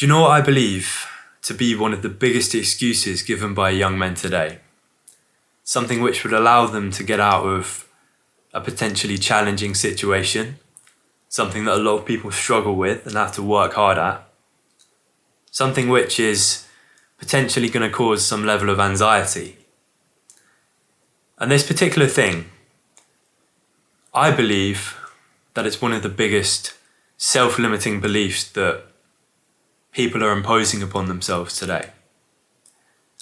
Do you know what I believe to be one of the biggest excuses given by young men today? Something which would allow them to get out of a potentially challenging situation, something that a lot of people struggle with and have to work hard at, something which is potentially going to cause some level of anxiety. And this particular thing, I believe that it's one of the biggest self-limiting beliefs that people are imposing upon themselves today.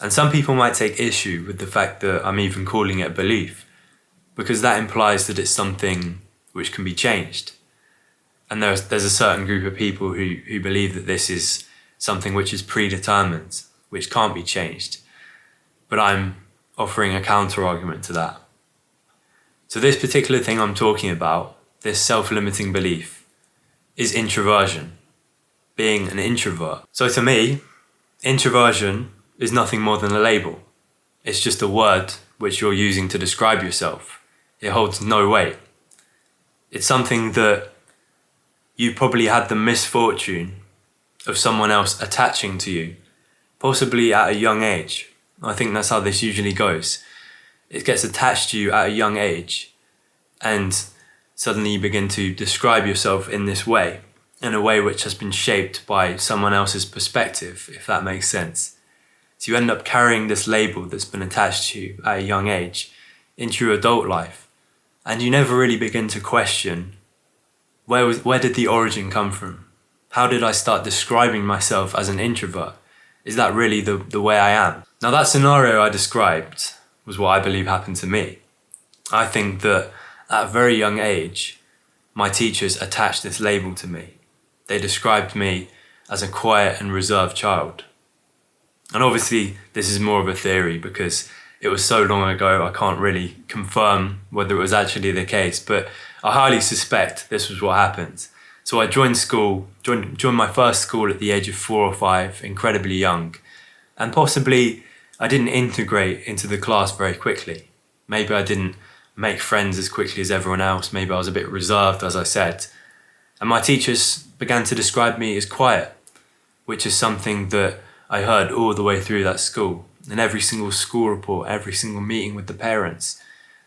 And some people might take issue with the fact that I'm even calling it a belief, because that implies that it's something which can be changed. And there's a certain group of people who believe that this is something which is predetermined, which can't be changed. But I'm offering a counter argument to that. So this particular thing I'm talking about, this self-limiting belief, is introversion, being an introvert. So to me, introversion is nothing more than a label. It's just a word which you're using to describe yourself. It holds no weight. It's something that you probably had the misfortune of someone else attaching to you, possibly at a young age. I think that's how this usually goes. It gets attached to you at a young age, and suddenly you begin to describe yourself in this way, in a way which has been shaped by someone else's perspective, if that makes sense. So you end up carrying this label that's been attached to you at a young age into your adult life, and you never really begin to question, where did the origin come from? How did I start describing myself as an introvert? Is that really the way I am? Now that scenario I described was what I believe happened to me. I think that at a very young age, my teachers attached this label to me. They described me as a quiet and reserved child. And obviously this is more of a theory because it was so long ago I can't really confirm whether it was actually the case, but I highly suspect this was what happened. So I joined my first school at the age of 4 or 5, incredibly young, and possibly I didn't integrate into the class very quickly. Maybe I didn't make friends as quickly as everyone else. Maybe I was a bit reserved, as I said. And my teachers began to describe me as quiet, which is something that I heard all the way through that school, in every single school report, every single meeting with the parents.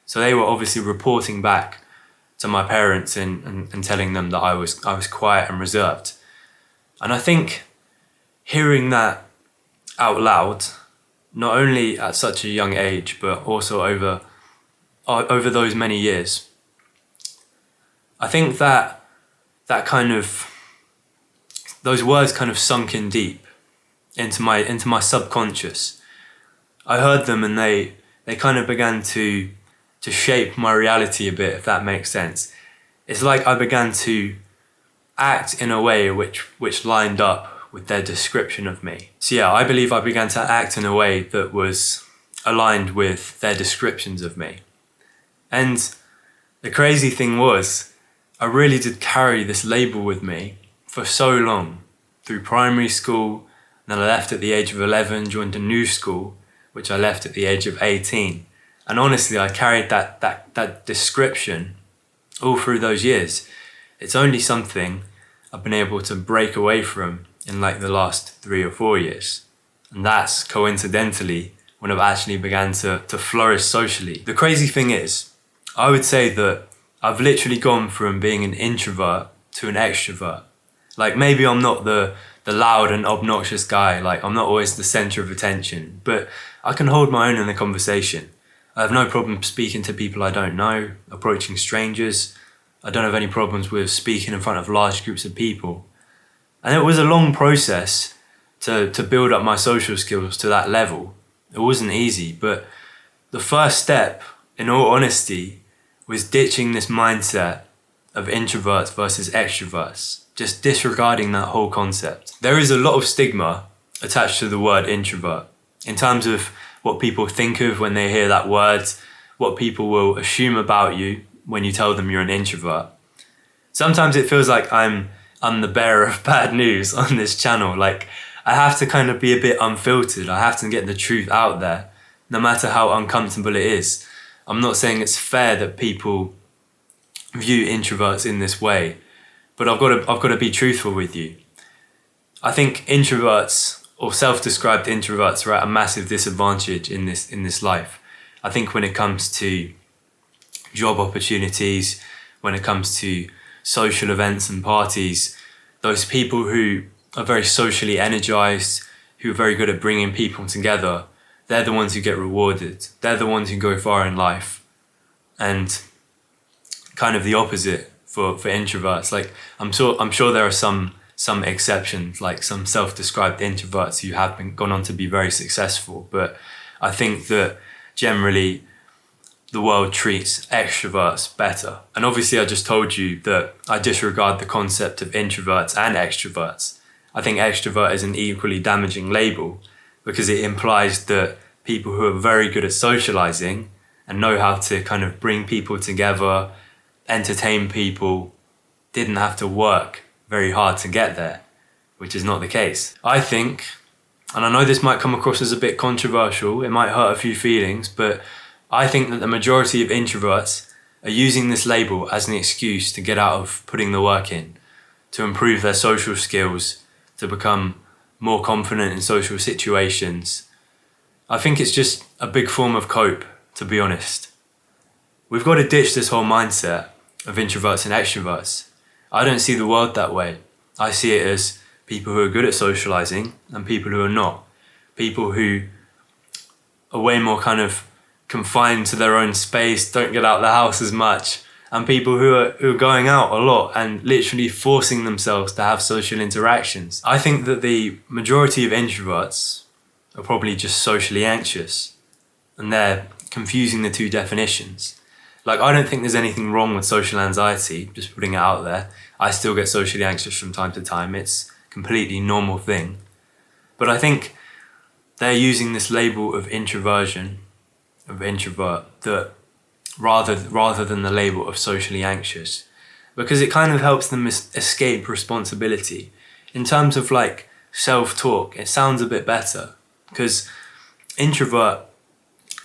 So they were obviously reporting back to my parents and telling them that I was quiet and reserved. And I think hearing that out loud, not only at such a young age, but also over those many years, I think that those words kind of sunk in deep into my subconscious. I heard them and they kind of began to shape my reality a bit, if that makes sense. It's like I began to act in a way which lined up with their description of me. So yeah, I believe I began to act in a way that was aligned with their descriptions of me. And the crazy thing was, I really did carry this label with me for so long, through primary school, then I left at the age of 11, joined a new school, which I left at the age of 18. And honestly, I carried that description all through those years. It's only something I've been able to break away from in like the last 3 or 4 years. And that's coincidentally when I've actually began to flourish socially. The crazy thing is, I would say that I've literally gone from being an introvert to an extrovert. Like maybe I'm not the loud and obnoxious guy, like I'm not always the center of attention, but I can hold my own in a conversation. I have no problem speaking to people I don't know, approaching strangers. I don't have any problems with speaking in front of large groups of people. And it was a long process to build up my social skills to that level. It wasn't easy, but the first step, in all honesty, was ditching this mindset of introverts versus extroverts, just disregarding that whole concept. There is a lot of stigma attached to the word introvert in terms of what people think of when they hear that word, what people will assume about you when you tell them you're an introvert. Sometimes it feels like I'm the bearer of bad news on this channel. Like I have to kind of be a bit unfiltered. I have to get the truth out there, no matter how uncomfortable it is. I'm not saying it's fair that people view introverts in this way, but I've got to be truthful with you. I think introverts or self-described introverts are at a massive disadvantage in this life. I think when it comes to job opportunities, when it comes to social events and parties, those people who are very socially energized, who are very good at bringing people together, they're the ones who get rewarded. They're the ones who go far in life. And kind of the opposite for introverts. Like I'm sure there are some exceptions, like some self-described introverts who have gone on to be very successful. But I think that generally the world treats extroverts better. And obviously I just told you that I disregard the concept of introverts and extroverts. I think extrovert is an equally damaging label because it implies that people who are very good at socializing and know how to kind of bring people together, entertain people, didn't have to work very hard to get there, which is not the case. I think, and I know this might come across as a bit controversial, it might hurt a few feelings, but I think that the majority of introverts are using this label as an excuse to get out of putting the work in, to improve their social skills, to become more confident in social situations. I think it's just a big form of cope, to be honest. We've got to ditch this whole mindset of introverts and extroverts. I don't see the world that way. I see it as people who are good at socializing and people who are not. People who are way more kind of confined to their own space, don't get out of the house as much, and people who are going out a lot and literally forcing themselves to have social interactions. I think that the majority of introverts are probably just socially anxious, and they're confusing the two definitions. Like, I don't think there's anything wrong with social anxiety, just putting it out there. I still get socially anxious from time to time. It's a completely normal thing. But I think they're using this label of introversion, of introvert, that rather than the label of socially anxious, because it kind of helps them escape responsibility. In terms of like self-talk, it sounds a bit better, because introvert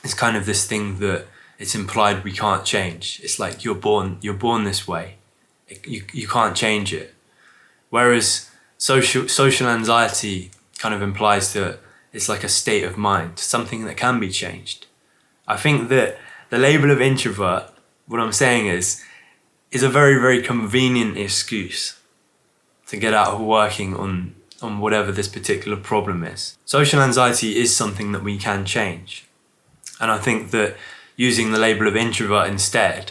is kind of this thing that it's implied we can't change. It's like you're born this way. You can't change it. Whereas social anxiety kind of implies that it's like a state of mind, something that can be changed. I think that the label of introvert, what I'm saying is a very, very convenient excuse to get out of working on whatever this particular problem is. Social anxiety is something that we can change. And I think that using the label of introvert instead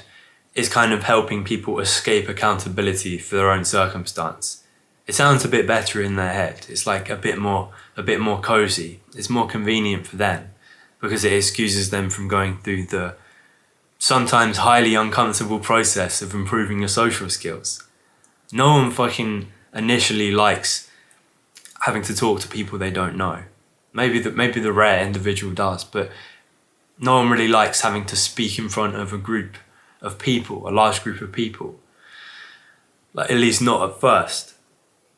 is kind of helping people escape accountability for their own circumstance. It sounds a bit better in their head. It's like a bit more cozy. It's more convenient for them because it excuses them from going through the sometimes highly uncomfortable process of improving your social skills. No one fucking initially likes having to talk to people they don't know. Maybe the rare individual does, but no one really likes having to speak in front of a group of people, a large group of people. Like, at least not at first.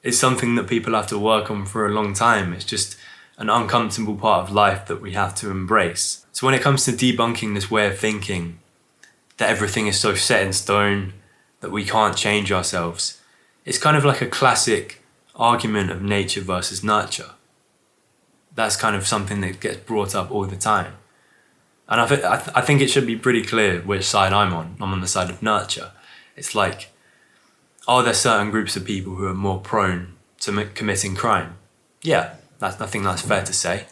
It's something that people have to work on for a long time. It's just an uncomfortable part of life that we have to embrace. So when it comes to debunking this way of thinking, that everything is so set in stone, that we can't change ourselves, it's kind of like a classic argument of nature versus nurture. That's kind of something that gets brought up all the time. And I think it should be pretty clear which side I'm on. I'm on the side of nurture. It's like, are there certain groups of people who are more prone to committing crime? Yeah, I think that's fair to say.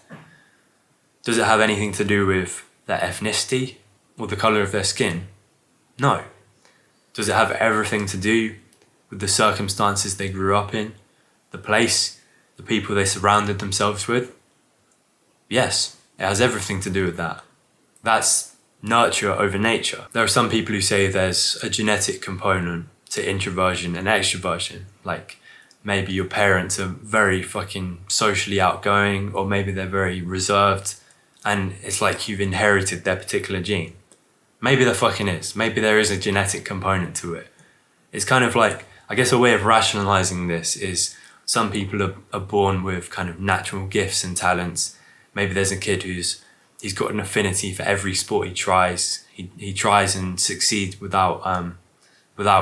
Does it have anything to do with their ethnicity or the colour of their skin? No. Does it have everything to do with the circumstances they grew up in, the place, the people they surrounded themselves with? Yes, it has everything to do with that. That's nurture over nature. There are some people who say there's a genetic component to introversion and extroversion. Like, maybe your parents are very fucking socially outgoing, or maybe they're very reserved, and it's like you've inherited their particular gene. Maybe there fucking is. Maybe there is a genetic component to it. It's kind of like, I guess a way of rationalizing this is some people are born with kind of natural gifts and talents. Maybe there's a kid he's got an affinity for every sport he tries. He tries and succeeds without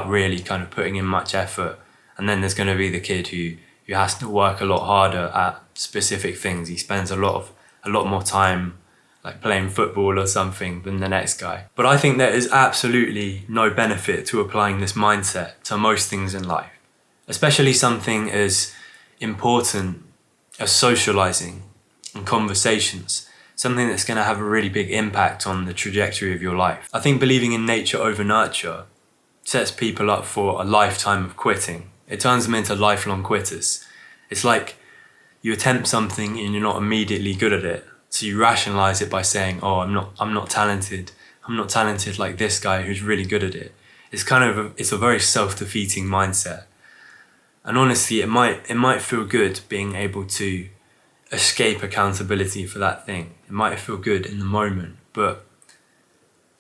really kind of putting in much effort. And then there's going to be the kid who who has to work a lot harder at specific things. He spends a lot more time like playing football or something than the next guy. But I think there is absolutely no benefit to applying this mindset to most things in life, especially something as important as socializing and conversations, something that's going to have a really big impact on the trajectory of your life. I think believing in nature over nurture sets people up for a lifetime of quitting. It turns them into lifelong quitters. It's like you attempt something and you're not immediately good at it. So you rationalize it by saying, oh, I'm not talented. I'm not talented like this guy who's really good at it. It's a very self-defeating mindset. And honestly, it might feel good being able to escape accountability for that thing. It might feel good in the moment, but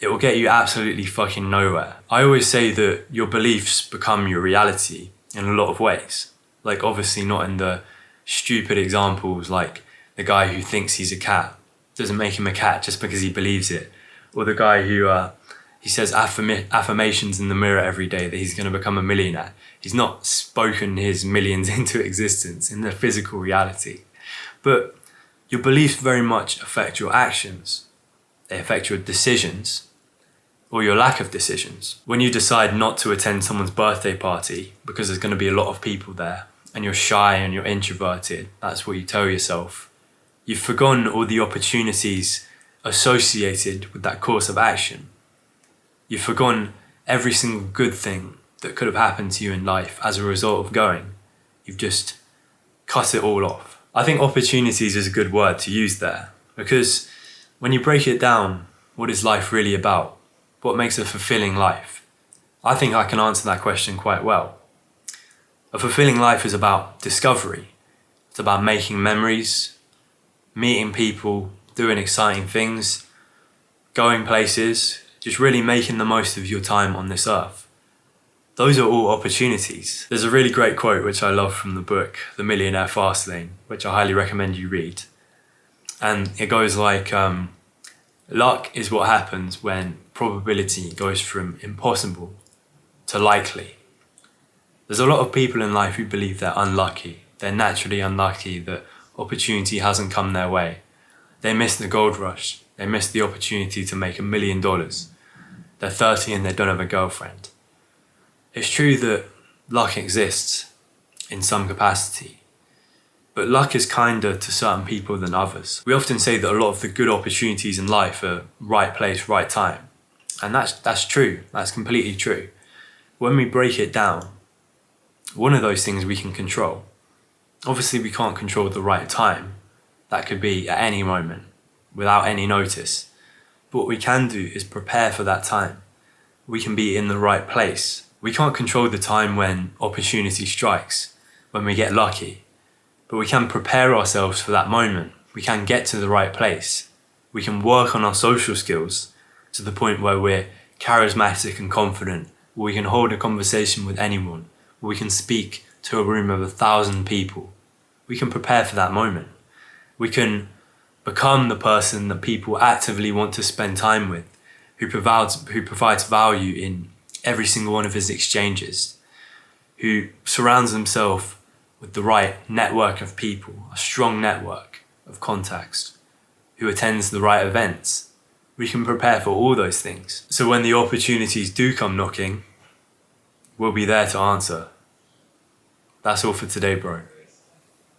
it will get you absolutely fucking nowhere. I always say that your beliefs become your reality in a lot of ways. Like, obviously not in the stupid examples like the guy who thinks he's a cat doesn't make him a cat just because he believes it, or the guy who he says affirmations in the mirror every day that he's going to become a millionaire. He's not spoken his millions into existence in the physical reality. But your beliefs very much affect your actions. They affect your decisions, or your lack of decisions. When you decide not to attend someone's birthday party because there's going to be a lot of people there, and you're shy and you're introverted, that's what you tell yourself. You've forgotten all the opportunities associated with that course of action. You've forgotten every single good thing that could have happened to you in life as a result of going. You've just cut it all off. I think opportunities is a good word to use there, because when you break it down, what is life really about? What makes a fulfilling life? I think I can answer that question quite well. A fulfilling life is about discovery. It's about making memories, meeting people, doing exciting things, going places, just really making the most of your time on this earth. Those are all opportunities. There's a really great quote which I love from the book, The Millionaire Fastlane, which I highly recommend you read. And it goes like, luck is what happens when probability goes from impossible to likely. There's a lot of people in life who believe they're unlucky. They're naturally unlucky that opportunity hasn't come their way. They missed the gold rush. They missed the opportunity to make $1 million. They're 30 and they don't have a girlfriend. It's true that luck exists in some capacity, but luck is kinder to certain people than others. We often say that a lot of the good opportunities in life are right place, right time. And that's true. That's completely true. When we break it down, one of those things we can control. Obviously, we can't control the right time. That could be at any moment, without any notice. But what we can do is prepare for that time. We can be in the right place. We can't control the time when opportunity strikes, when we get lucky. But we can prepare ourselves for that moment. We can get to the right place. We can work on our social skills to the point where we're charismatic and confident, where we can hold a conversation with anyone, where we can speak to a room of 1,000 people. We can prepare for that moment. We can become the person that people actively want to spend time with, who provides value in every single one of his exchanges, who surrounds himself with the right network of people, a strong network of contacts, who attends the right events. We can prepare for all those things. So when the opportunities do come knocking, we'll be there to answer. That's all for today, bro.